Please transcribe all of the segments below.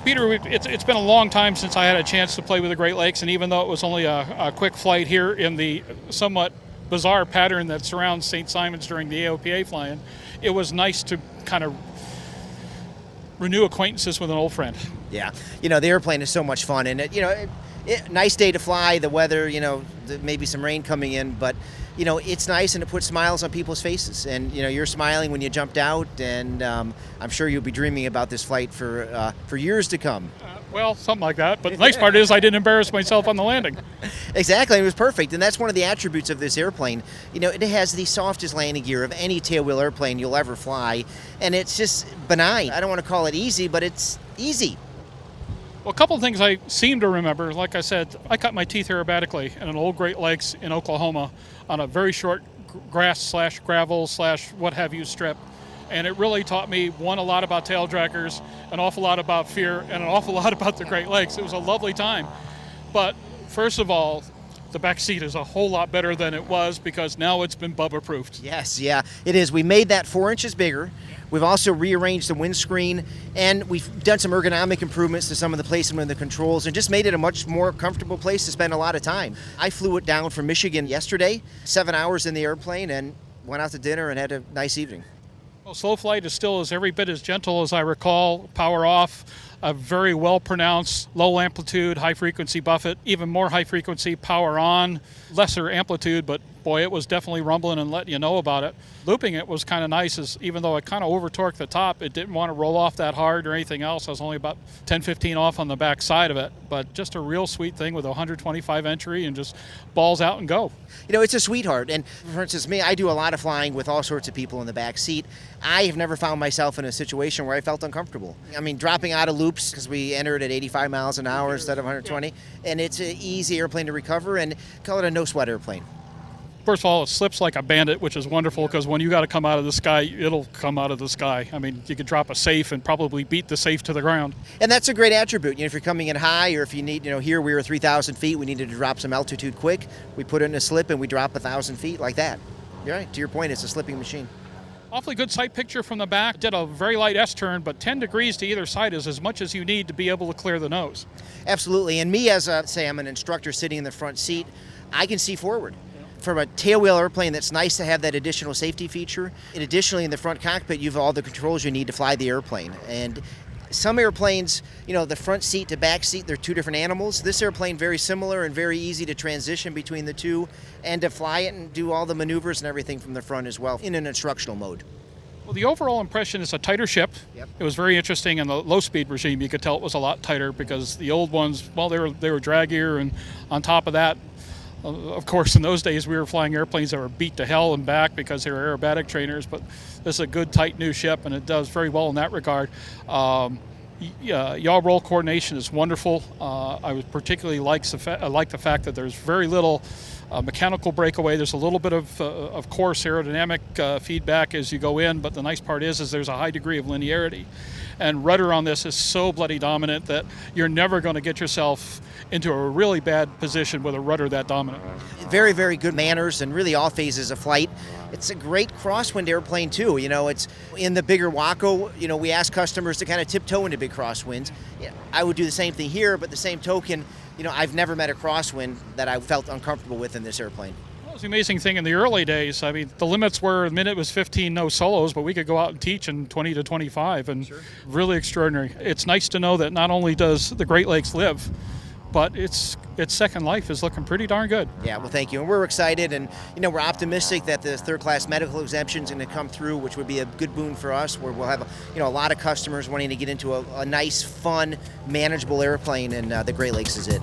Peter, it's been a long time since I had a chance to play with the Great Lakes, and even though it was only a quick flight here in the somewhat bizarre pattern that surrounds St. Simons during the AOPA flying, it was nice to kind of renew acquaintances with an old friend. Yeah, the airplane is so much fun, and nice day to fly. The weather, maybe some rain coming in, but it's nice and it puts smiles on people's faces. And you're smiling when you jumped out, and I'm sure you'll be dreaming about this flight for years to come. Well, something like that. But the nice part is I didn't embarrass myself on the landing. Exactly, it was perfect, and that's one of the attributes of this airplane. It has the softest landing gear of any tailwheel airplane you'll ever fly, and it's just benign. I don't want to call it easy, but it's easy. Well, a couple of things I seem to remember. Like I said, I cut my teeth aerobatically in an old Great Lakes in Oklahoma on a very short grass/gravel/what have you strip. And it really taught me, one, a lot about tail draggers, an awful lot about fear, and an awful lot about the Great Lakes. It was a lovely time. But first of all, the back seat is a whole lot better than it was because now it's been Bubba-proofed. Yes, yeah, it is. We made that 4 inches bigger. We've also rearranged the windscreen, and we've done some ergonomic improvements to some of the placement of the controls and just made it a much more comfortable place to spend a lot of time. I flew it down from Michigan yesterday, 7 hours in the airplane, and went out to dinner and had a nice evening. Well, slow flight is still every bit as gentle as I recall. Power off, a very well-pronounced low amplitude, high frequency buffet, even more high frequency power on, lesser amplitude, but boy, it was definitely rumbling and letting you know about it. Looping it was kind of nice, even though it kind of over-torqued the top, it didn't want to roll off that hard or anything else. I was only about 10-15 off on the back side of it, but just a real sweet thing with a 125 entry and just balls out and go. It's a sweetheart. And for instance, me, I do a lot of flying with all sorts of people in the back seat. I have never found myself in a situation where I felt uncomfortable. I mean, dropping out of loops, because we entered at 85 miles an hour instead of 120, and it's an easy airplane to recover, and call it a no-sweat airplane. First of all, it slips like a bandit, which is wonderful because when you got to come out of the sky, it'll come out of the sky. I mean, you could drop a safe and probably beat the safe to the ground. And that's a great attribute. If you're coming in high, or if you need, here we were 3,000 feet, we needed to drop some altitude quick. We put it in a slip and we drop 1,000 feet like that. You're right. To your point, it's a slipping machine. Awfully good sight picture from the back. Did a very light S-turn, but 10 degrees to either side is as much as you need to be able to clear the nose. Absolutely. And me, as I'm an instructor sitting in the front seat, I can see forward. From a tailwheel airplane, that's nice to have that additional safety feature. And additionally, in the front cockpit, you have all the controls you need to fly the airplane. And some airplanes, the front seat to back seat, they're two different animals. This airplane, very similar and very easy to transition between the two and to fly it and do all the maneuvers and everything from the front as well in an instructional mode. Well, the overall impression is a tighter ship. Yep. It was very interesting in the low-speed regime. You could tell it was a lot tighter because the old ones, well, they were draggier, and on top of that, of course, in those days, we were flying airplanes that were beat to hell and back because they were aerobatic trainers, but this is a good, tight new ship, and it does very well in that regard. Yaw roll coordination is wonderful. I would particularly like the fact that there's very little mechanical breakaway. There's a little bit of course, aerodynamic feedback as you go in, but the nice part is there's a high degree of linearity. And rudder on this is so bloody dominant that you're never going to get yourself into a really bad position with a rudder that dominant. Very, very good manners and really all phases of flight. It's a great crosswind airplane too. It's in the bigger WACO, we ask customers to kind of tiptoe into big crosswinds. I would do the same thing here, but the same token, I've never met a crosswind that I felt uncomfortable with in this airplane. Well, it's the amazing thing in the early days. I mean, the limits were, a minute was 15, no solos, but we could go out and teach in 20 to 25, and sure. Really extraordinary. It's nice to know that not only does the Great Lakes live, but its second life is looking pretty darn good. Yeah, well, thank you. And we're excited, and we're optimistic that the third-class medical exemption is going to come through, which would be a good boon for us, where we'll have a lot of customers wanting to get into a nice, fun, manageable airplane, and the Great Lakes is it.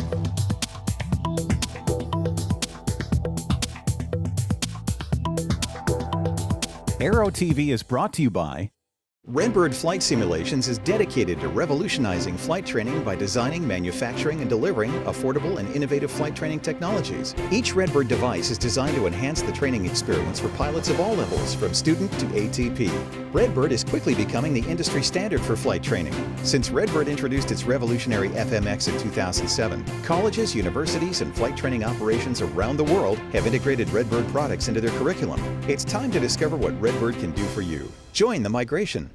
Aero-TV is brought to you by Redbird Flight Simulations is dedicated to revolutionizing flight training by designing, manufacturing, and delivering affordable and innovative flight training technologies. Each Redbird device is designed to enhance the training experience for pilots of all levels, from student to ATP. Redbird is quickly becoming the industry standard for flight training. Since Redbird introduced its revolutionary FMX in 2007, colleges, universities, and flight training operations around the world have integrated Redbird products into their curriculum. It's time to discover what Redbird can do for you. Join the migration.